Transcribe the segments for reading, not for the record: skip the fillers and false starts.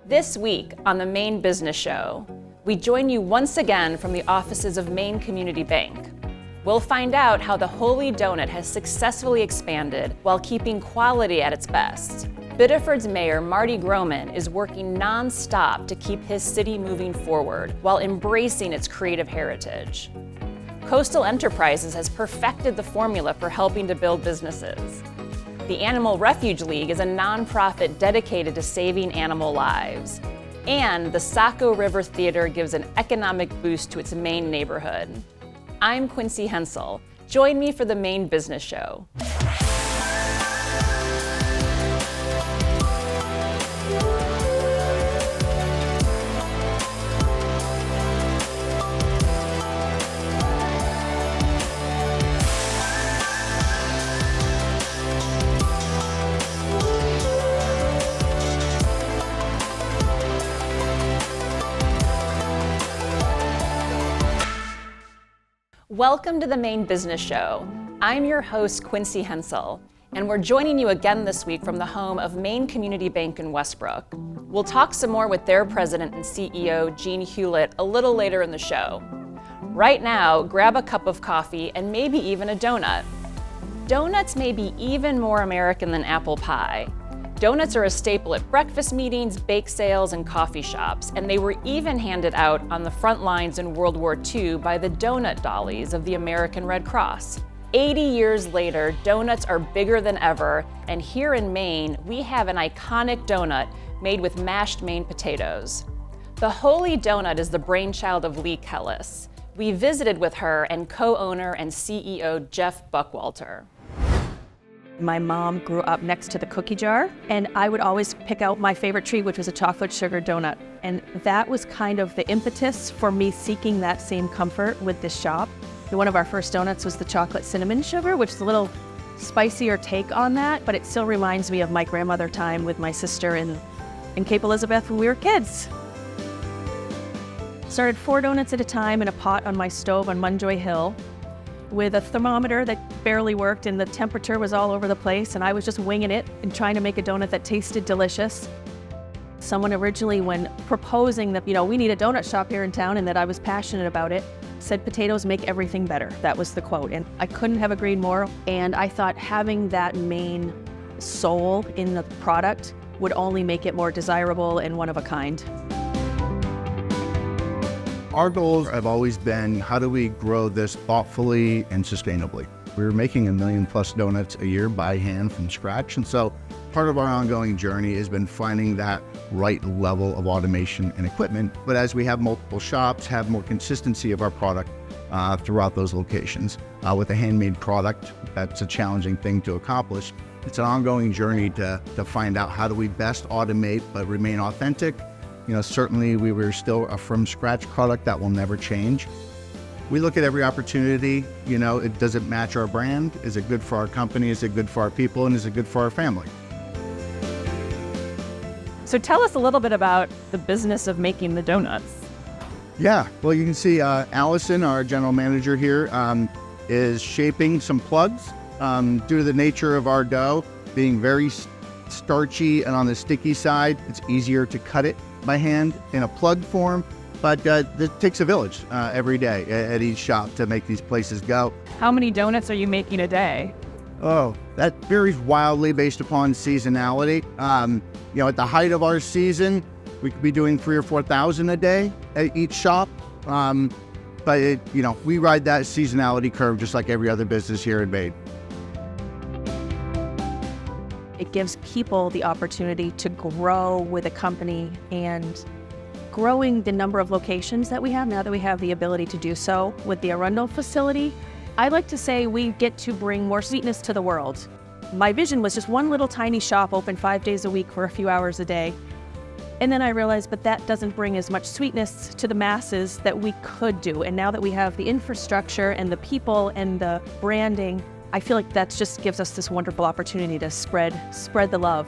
This week on the Maine Business Show, we join you once again from the offices of Maine Community Bank. We'll find out how the Holy Donut has successfully expanded while keeping quality at its best. Biddeford's Mayor Marty Grohman is working non-stop to keep his city moving forward while embracing its creative heritage. Coastal Enterprises has perfected the formula for helping to build businesses. The Animal Refuge League is a nonprofit dedicated to saving animal lives. And the Saco River Theater gives an economic boost to its Maine neighborhood. I'm Quincy Hensel. Join me for the Maine Business Show. Welcome to the Maine Business Show. I'm your host, Quincy Hensel, and we're joining you again this week from the home of Maine Community Bank in Westbrook. We'll talk some more with their president and CEO, Jean Hewlett, a little later in the show. Right now, grab a cup of coffee and maybe even a donut. Donuts may be even more American than apple pie. Donuts are a staple at breakfast meetings, bake sales, and coffee shops, and they were even handed out on the front lines in World War II by the donut dollies of the American Red Cross. 80 years later, donuts are bigger than ever, and here in Maine, we have an iconic donut made with mashed Maine potatoes. The Holy Donut is the brainchild of Lee Kellis. We visited with her and co-owner and CEO Jeff Buckwalter. My mom grew up next to the cookie jar, and I would always pick out my favorite treat, which was a chocolate sugar donut. And that was kind of the impetus for me seeking that same comfort with this shop. One of our first donuts was the chocolate cinnamon sugar, which is a little spicier take on that, but it still reminds me of my grandmother time with my sister in Cape Elizabeth when we were kids. Started 4 donuts at a time in a pot on my stove on Munjoy Hill, with a thermometer that barely worked and the temperature was all over the place, and I was just winging it and trying to make a donut that tasted delicious. Someone originally, when proposing that, we need a donut shop here in town and that I was passionate about it, said potatoes make everything better. That was the quote, and I couldn't have agreed more. And I thought having that Maine soul in the product would only make it more desirable and one of a kind. Our goals have always been, how do we grow this thoughtfully and sustainably? We're making 1 million+ donuts a year by hand from scratch. And so part of our ongoing journey has been finding that right level of automation and equipment. But as we have multiple shops, have more consistency of our product throughout those locations. With a handmade product, that's a challenging thing to accomplish. It's an ongoing journey to find out how do we best automate but remain authentic. Certainly we were still a from scratch product that will never change. We look at every opportunity, does it match our brand? Is it good for our company? Is it good for our people? And is it good for our family? So tell us a little bit about the business of making the donuts. Yeah, well, you can see Allison, our general manager here, is shaping some plugs. Due to the nature of our dough being very starchy and on the sticky side, it's easier to cut it by hand in a plug form, but it takes a village every day at each shop to make these places go. How many donuts are you making a day? Oh, that varies wildly based upon seasonality. At the height of our season, we could be doing 3,000 or 4,000 a day at each shop. But we ride that seasonality curve just like every other business here in Maine. It gives people the opportunity to grow with a company, and growing the number of locations that we have now that we have the ability to do so with the Arundel facility. I like to say we get to bring more sweetness to the world. My vision was just one little tiny shop open 5 days a week for a few hours a day. And then I realized, but that doesn't bring as much sweetness to the masses that we could do. And now that we have the infrastructure and the people and the branding, I feel like that just gives us this wonderful opportunity to spread the love.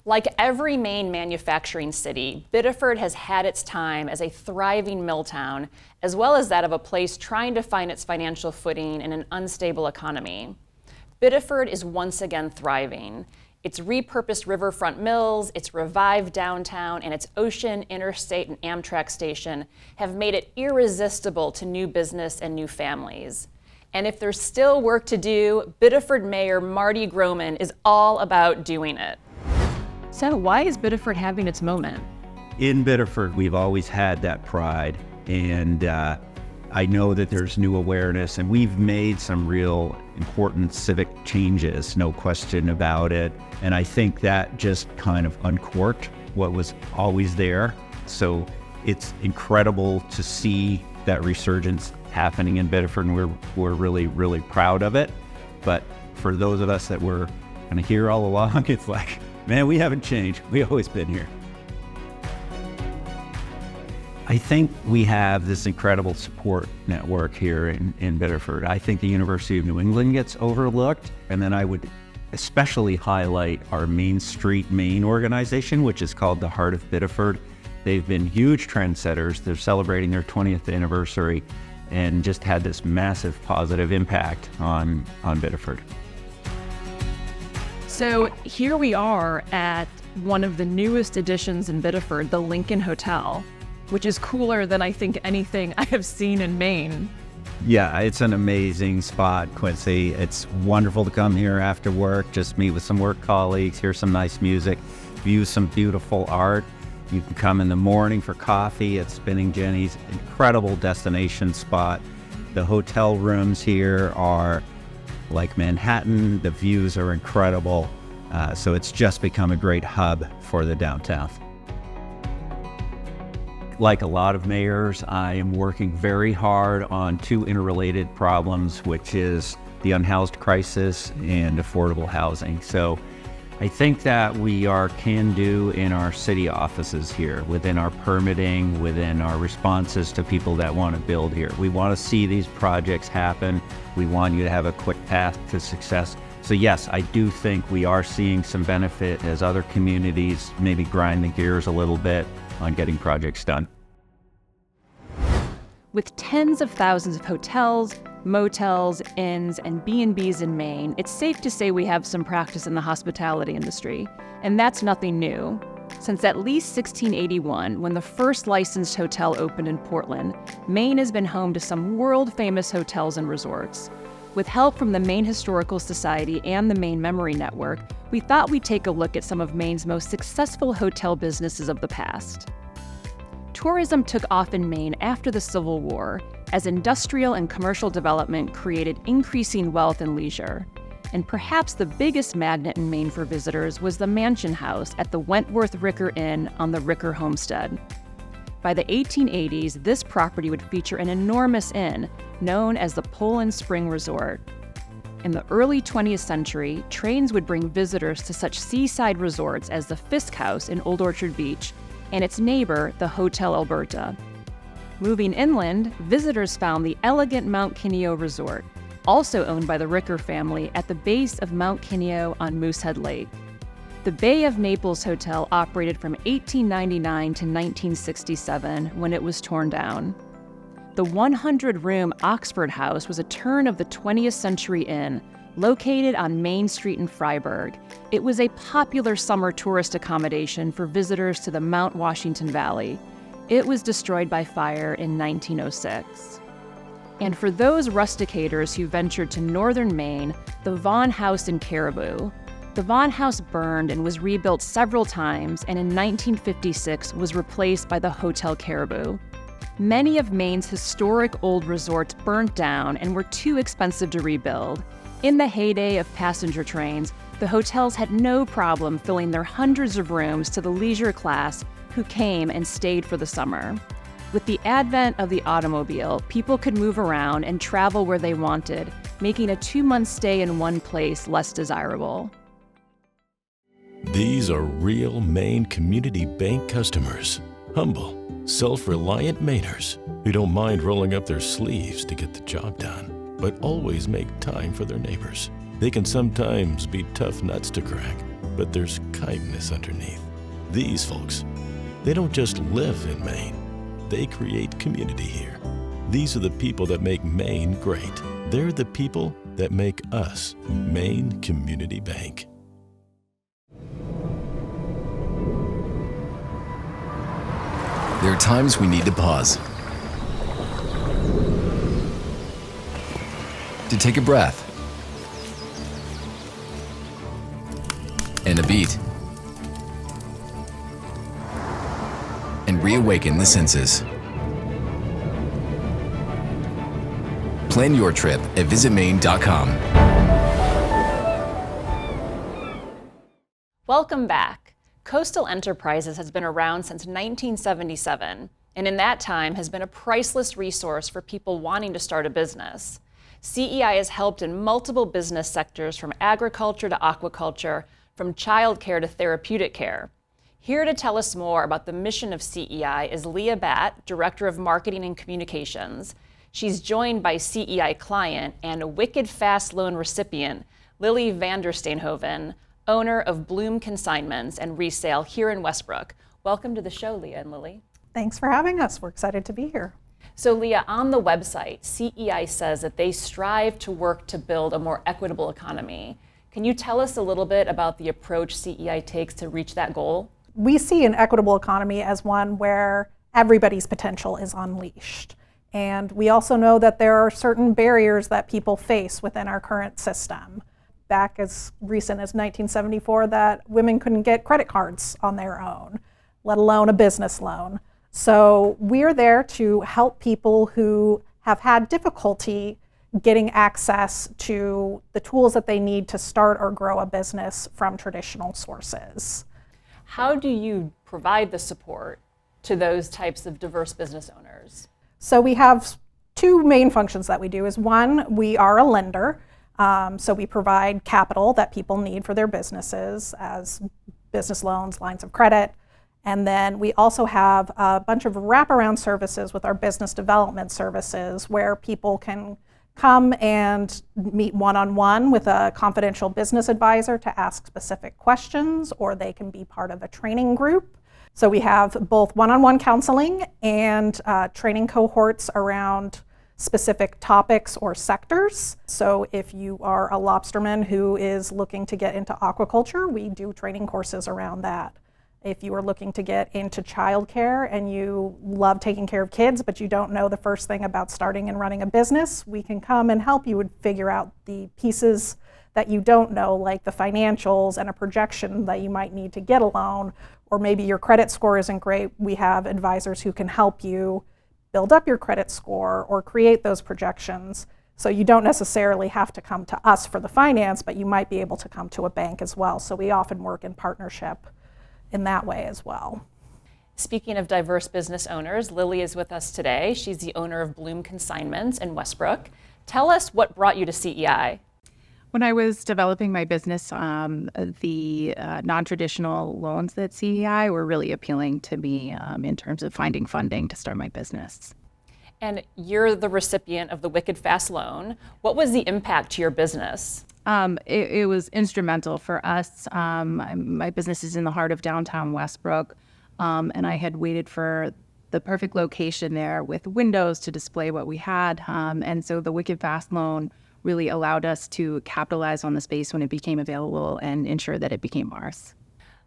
Like every Maine manufacturing city, Biddeford has had its time as a thriving mill town, as well as that of a place trying to find its financial footing in an unstable economy. Biddeford is once again thriving. Its repurposed riverfront mills, its revived downtown, and its ocean, interstate, and Amtrak station have made it irresistible to new business and new families. And if there's still work to do, Biddeford Mayor Marty Grohman is all about doing it. So why is Biddeford having its moment? In Biddeford, we've always had that pride, and I know that there's new awareness, and we've made some real important civic changes, no question about it. And I think that just kind of uncorked what was always there. So it's incredible to see that resurgence happening in Biddeford, and we're really, really proud of it. But for those of us that were kind of here all along, it's like, man, we haven't changed. We've always been here. I think we have this incredible support network here in Biddeford. I think the University of New England gets overlooked, and then I would especially highlight our Main Street Maine organization, which is called the Heart of Biddeford. They've been huge trendsetters. They're celebrating their 20th anniversary and just had this massive positive impact on Biddeford. So here we are at one of the newest additions in Biddeford, the Lincoln Hotel, which is cooler than I think anything I have seen in Maine. Yeah, it's an amazing spot, Quincy. It's wonderful to come here after work, just meet with some work colleagues, hear some nice music, view some beautiful art. You can come in the morning for coffee at Spinning Jenny's, incredible destination spot. The hotel rooms here are like Manhattan. The views are incredible. So it's just become a great hub for the downtown. Like a lot of mayors, I am working very hard on two interrelated problems, which is the unhoused crisis and affordable housing. So I think that we are can-do in our city offices here, within our permitting, within our responses to people that want to build here. We want to see these projects happen. We want you to have a quick path to success. So yes, I do think we are seeing some benefit as other communities maybe grind the gears a little bit on getting projects done. With tens of thousands of hotels, motels, inns, and B&Bs in Maine, it's safe to say we have some practice in the hospitality industry. And that's nothing new. Since at least 1681, when the first licensed hotel opened in Portland, Maine has been home to some world-famous hotels and resorts. With help from the Maine Historical Society and the Maine Memory Network, we thought we'd take a look at some of Maine's most successful hotel businesses of the past. Tourism took off in Maine after the Civil War, as industrial and commercial development created increasing wealth and leisure. And perhaps the biggest magnet in Maine for visitors was the Mansion House at the Wentworth Ricker Inn on the Ricker Homestead. By the 1880s, this property would feature an enormous inn known as the Poland Spring Resort. In the early 20th century, trains would bring visitors to such seaside resorts as the Fisk House in Old Orchard Beach and its neighbor, the Hotel Alberta. Moving inland, visitors found the elegant Mount Kineo Resort, also owned by the Ricker family at the base of Mount Kineo on Moosehead Lake. The Bay of Naples Hotel operated from 1899 to 1967 when it was torn down. The 100-room Oxford House was a turn of the 20th century inn located on Main Street in Freiburg. It was a popular summer tourist accommodation for visitors to the Mount Washington Valley. It was destroyed by fire in 1906. And for those rusticators who ventured to northern Maine, the Vaughan House in Caribou. The Vaughan House burned and was rebuilt several times, and in 1956 was replaced by the Hotel Caribou. Many of Maine's historic old resorts burnt down and were too expensive to rebuild. In the heyday of passenger trains, the hotels had no problem filling their hundreds of rooms to the leisure class who came and stayed for the summer. With the advent of the automobile, people could move around and travel where they wanted, making a 2-month stay in one place less desirable. These are real Maine Community Bank customers. Humble, self-reliant Mainers who don't mind rolling up their sleeves to get the job done, but always make time for their neighbors. They can sometimes be tough nuts to crack, but there's kindness underneath. These folks, they don't just live in Maine, they create community here. These are the people that make Maine great. They're the people that make us Maine Community Bank. There are times we need to pause, to take a breath, and a beat, and reawaken the senses. Plan your trip at visitmaine.com. Welcome back. Coastal Enterprises has been around since 1977, and in that time has been a priceless resource for people wanting to start a business. CEI has helped in multiple business sectors, from agriculture to aquaculture, from childcare to therapeutic care. Here to tell us more about the mission of CEI is Leah Batt, Director of Marketing and Communications. She's joined by CEI client and a Wicked Fast Loan recipient, Lily Vandersteenhoven, owner of Bloom Consignments and Resale here in Westbrook. Welcome to the show, Leah and Lily. Thanks for having us. We're excited to be here. So Leah, on the website, CEI says that they strive to work to build a more equitable economy. Can you tell us a little bit about the approach CEI takes to reach that goal? We see an equitable economy as one where everybody's potential is unleashed. And we also know that there are certain barriers that people face within our current system. Back as recent as 1974, that women couldn't get credit cards on their own, let alone a business loan. So we're there to help people who have had difficulty getting access to the tools that they need to start or grow a business from traditional sources. How do you provide the support to those types of diverse business owners? So we have two main functions that we do. Is one, we are a lender. So we provide capital that people need for their businesses as business loans, lines of credit. And then we also have a bunch of wraparound services with our business development services, where people can come and meet one-on-one with a confidential business advisor to ask specific questions, or they can be part of a training group. So we have both one-on-one counseling and training cohorts around specific topics or sectors. So if you are a lobsterman who is looking to get into aquaculture, we do training courses around that. If you are looking to get into childcare and you love taking care of kids, but you don't know the first thing about starting and running a business, we can come and help you figure out the pieces that you don't know, like the financials and a projection that you might need to get a loan, or maybe your credit score isn't great. We have advisors who can help you build up your credit score or create those projections. So you don't necessarily have to come to us for the finance, but you might be able to come to a bank as well. So we often work in partnership in that way as well. Speaking of diverse business owners, Lily is with us today. She's the owner of Bloom Consignments in Westbrook. Tell us what brought you to CEI. When I was developing my business, the non-traditional loans that CEI were really appealing to me in terms of finding funding to start my business. And you're the recipient of the Wicked Fast Loan. What was the impact to your business? It was instrumental for us. My business is in the heart of downtown Westbrook, and I had waited for the perfect location there with windows to display what we had. And so the Wicked Fast Loan really allowed us to capitalize on the space when it became available and ensure that it became ours.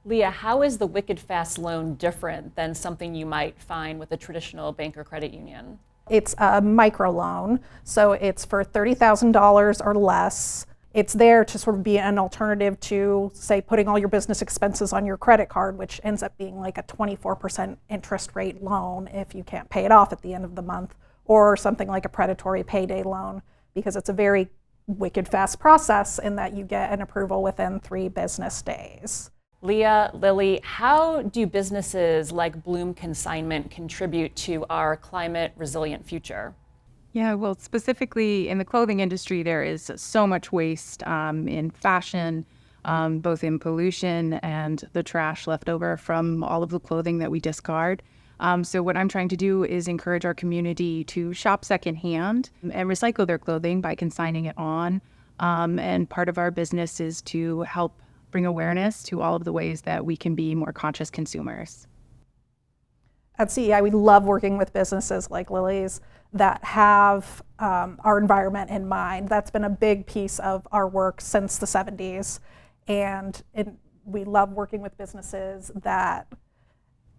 Leah, how is the Wicked Fast Loan different than something you might find with a traditional bank or credit union? It's a microloan, so it's for $30,000 or less. It's there to sort of be an alternative to, say, putting all your business expenses on your credit card, which ends up being like a 24% interest rate loan if you can't pay it off at the end of the month, or something like a predatory payday loan, because it's a very wicked fast process in that you get an approval within 3 business days. Leah, Lily, how do businesses like Bloom Consignment contribute to our climate resilient future? Yeah, well, specifically in the clothing industry, there is so much waste in fashion, both in pollution and the trash left over from all of the clothing that we discard. So what I'm trying to do is encourage our community to shop secondhand and recycle their clothing by consigning it on. And part of our business is to help bring awareness to all of the ways that we can be more conscious consumers. At CEI, we love working with businesses like Lily's that have our environment in mind. That's been a big piece of our work since the 70s. And we love working with businesses that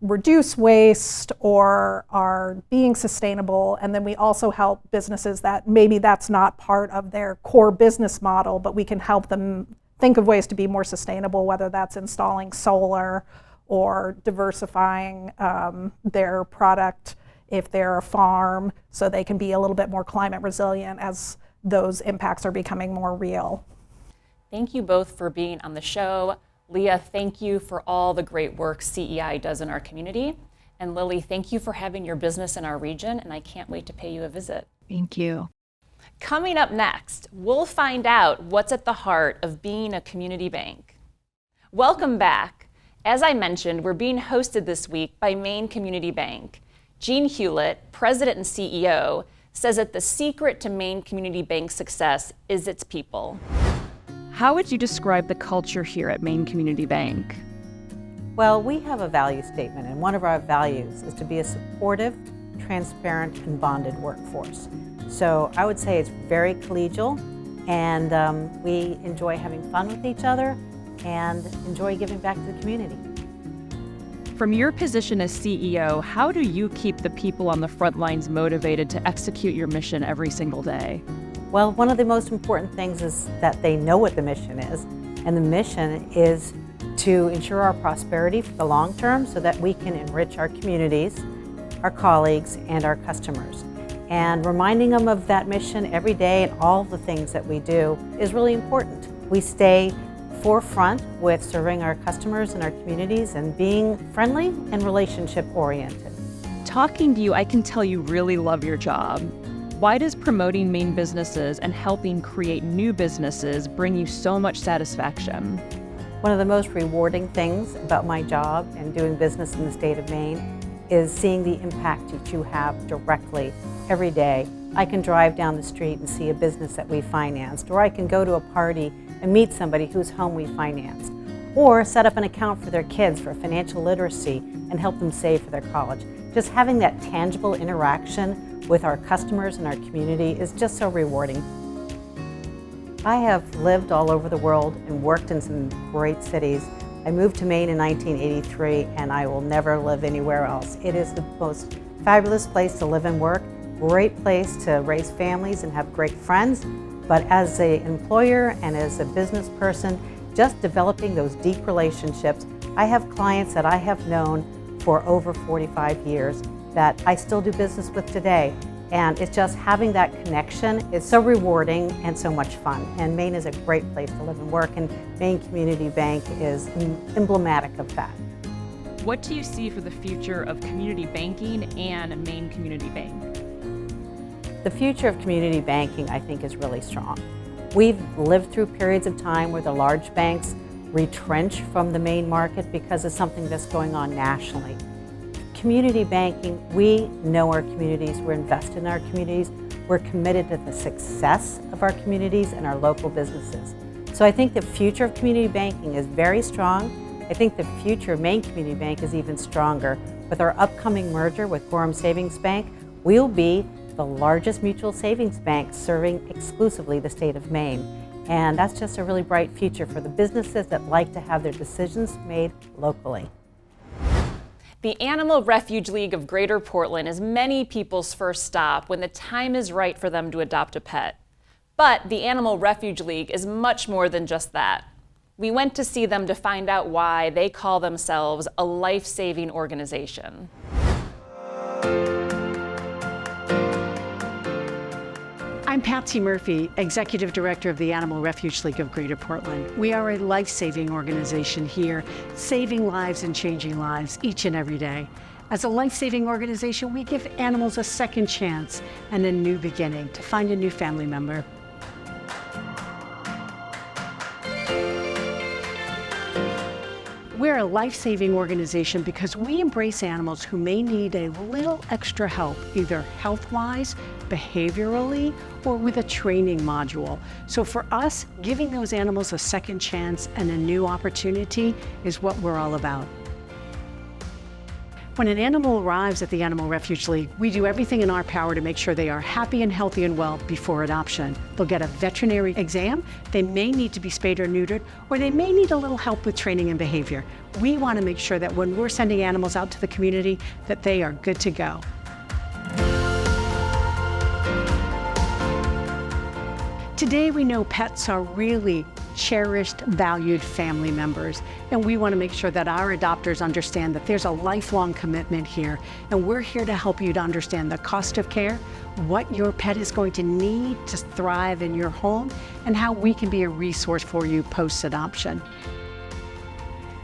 reduce waste or are being sustainable. And then we also help businesses that maybe that's not part of their core business model, but we can help them think of ways to be more sustainable, whether that's installing solar or diversifying their product if they're a farm, so they can be a little bit more climate resilient as those impacts are becoming more real. Thank you both for being on the show. Leah, thank you for all the great work CEI does in our community. And Lily, thank you for having your business in our region, and I can't wait to pay you a visit. Thank you. Coming up next, we'll find out what's at the heart of being a community bank. Welcome back. As I mentioned, we're being hosted this week by Maine Community Bank. Jean Hewlett, President and CEO, says that the secret to Maine Community Bank's success is its people. How would you describe the culture here at Maine Community Bank? Well, we have a value statement, and one of our values is to be a supportive, transparent, and bonded workforce. So I would say it's very collegial, and we enjoy having fun with each other and enjoy giving back to the community. From your position as CEO, how do you keep the people on the front lines motivated to execute your mission every single day? Well, one of the most important things is that they know what the mission is, and the mission is to ensure our prosperity for the long term so that we can enrich our communities, our colleagues, and our customers. And reminding them of that mission every day and all the things that we do is really important. We stay forefront with serving our customers and our communities and being friendly and relationship oriented. Talking to you, I can tell you really love your job. Why does promoting Maine businesses and helping create new businesses bring you so much satisfaction? One of the most rewarding things about my job and doing business in the state of Maine is seeing the impact that you have directly every day. I can drive down the street and see a business that we financed, or I can go to a party and meet somebody whose home we financed, or set up an account for their kids for financial literacy and help them save for their college. Just having that tangible interaction with our customers and our community is just so rewarding. I have lived all over the world and worked in some great cities. I moved to Maine in 1983, and I will never live anywhere else. It is the most fabulous place to live and work, great place to raise families and have great friends. But as an employer and as a business person, just developing those deep relationships. I have clients that I have known for over 45 years that I still do business with today. And it's just having that connection is so rewarding and so much fun. And Maine is a great place to live and work, and Maine Community Bank is emblematic of that. What do you see for the future of community banking and Maine Community Bank? The future of community banking, I think, is really strong. We've lived through periods of time where the large banks retrench from the Maine market because of something that's going on nationally. Community banking, we know our communities, we're invested in our communities, we're committed to the success of our communities and our local businesses. So I think the future of community banking is very strong. I think the future of Maine Community Bank is even stronger. With our upcoming merger with Grohman Savings Bank, we'll be the largest mutual savings bank serving exclusively the state of Maine. And that's just a really bright future for the businesses that like to have their decisions made locally. The Animal Refuge League of Greater Portland is many people's first stop when the time is right for them to adopt a pet. But the Animal Refuge League is much more than just that. We went to see them to find out why they call themselves a life-saving organization. I'm Patsy Murphy, Executive Director of the Animal Refuge League of Greater Portland. We are a life-saving organization here, saving lives and changing lives each and every day. As a life-saving organization, we give animals a second chance and a new beginning to find a new family member. We're a life-saving organization because we embrace animals who may need a little extra help, either health-wise, behaviorally, or with a training module. So for us, giving those animals a second chance and a new opportunity is what we're all about. When an animal arrives at the Animal Refuge League, we do everything in our power to make sure they are happy and healthy and well before adoption. They'll get a veterinary exam, they may need to be spayed or neutered, or they may need a little help with training and behavior. We want to make sure that when we're sending animals out to the community, that they are good to go. Today we know pets are really cherished, valued family members, and we want to make sure that our adopters understand that there's a lifelong commitment here, and we're here to help you to understand the cost of care, what your pet is going to need to thrive in your home, and how we can be a resource for you post-adoption.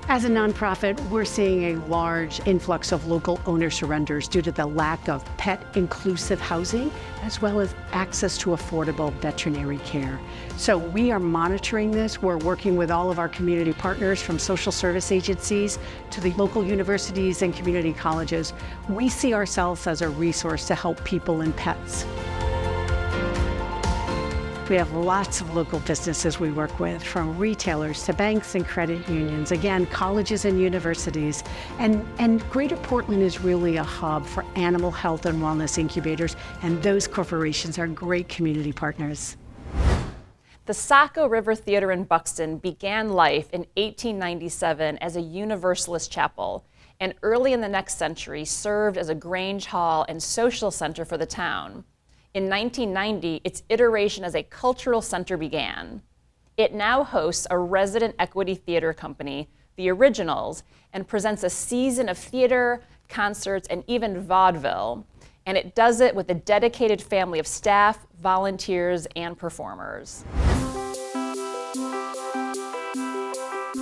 As a nonprofit, we're seeing a large influx of local owner surrenders due to the lack of pet-inclusive housing, as well as access to affordable veterinary care. So we are monitoring this. We're working with all of our community partners, from social service agencies to the local universities and community colleges. We see ourselves as a resource to help people and pets. We have lots of local businesses we work with, from retailers to banks and credit unions, again, colleges and universities. And Greater Portland is really a hub for animal health and wellness incubators, and those corporations are great community partners. The Saco River Theater in Buxton began life in 1897 as a Universalist chapel, and early in the next century served as a Grange Hall and social center for the town. In 1990, its iteration as a cultural center began. It now hosts a resident equity theater company, The Originals, and presents a season of theater, concerts, and even vaudeville. And it does it with a dedicated family of staff, volunteers, and performers.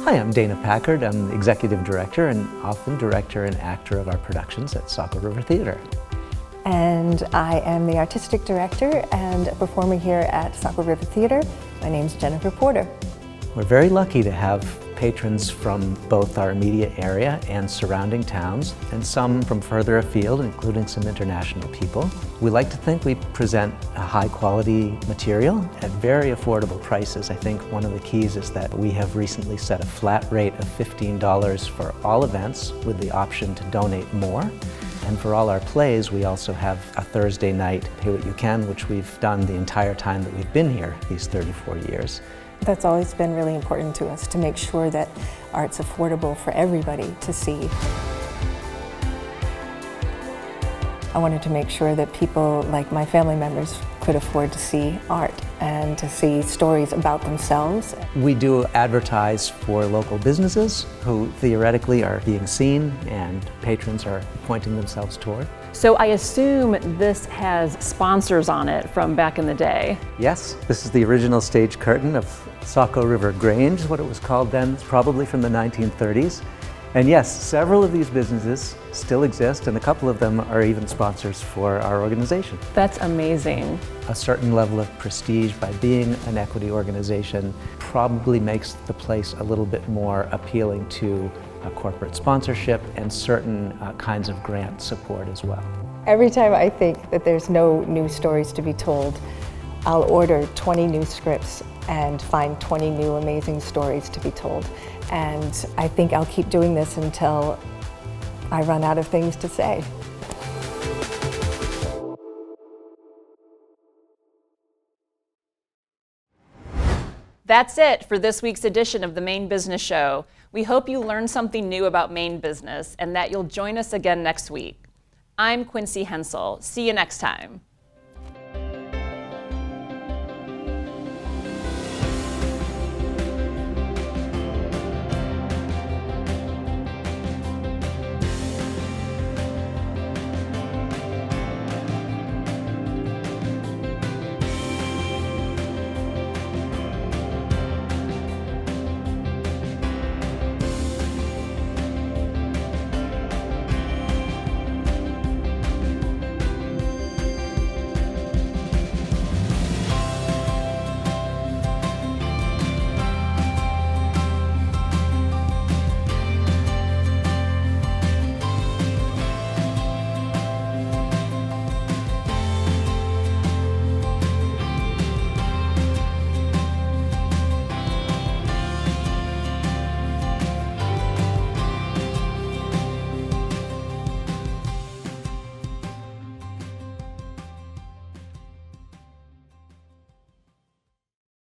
Hi, I'm Dana Packard. I'm the Executive Director and often Director and Actor of our productions at Saco River Theater. And I am the Artistic Director and a performer here at Saco River Theater. My name's Jennifer Porter. We're very lucky to have patrons from both our immediate area and surrounding towns, and some from further afield, including some international people. We like to think we present a high quality material at very affordable prices. I think one of the keys is that we have recently set a flat rate of $15 for all events, with the option to donate more. And for all our plays, we also have a Thursday night Pay What You Can, which we've done the entire time that we've been here, these 34 years. That's always been really important to us, to make sure that art's affordable for everybody to see. I wanted to make sure that people like my family members could afford to see art and to see stories about themselves. We do advertise for local businesses who theoretically are being seen and patrons are pointing themselves toward. So I assume this has sponsors on it from back in the day. Yes, this is the original stage curtain of Saco River Grange, what it was called then, probably from the 1930s. And yes, several of these businesses still exist, and a couple of them are even sponsors for our organization. That's amazing. A certain level of prestige by being an equity organization probably makes the place a little bit more appealing to corporate sponsorship and certain kinds of grant support as well. Every time I think that there's no new stories to be told, I'll order 20 new scripts and find 20 new amazing stories to be told. And I think I'll keep doing this until I run out of things to say. That's it for this week's edition of the Maine Business Show. We hope you learned something new about Maine business and that you'll join us again next week. I'm Quincy Hensel. See you next time.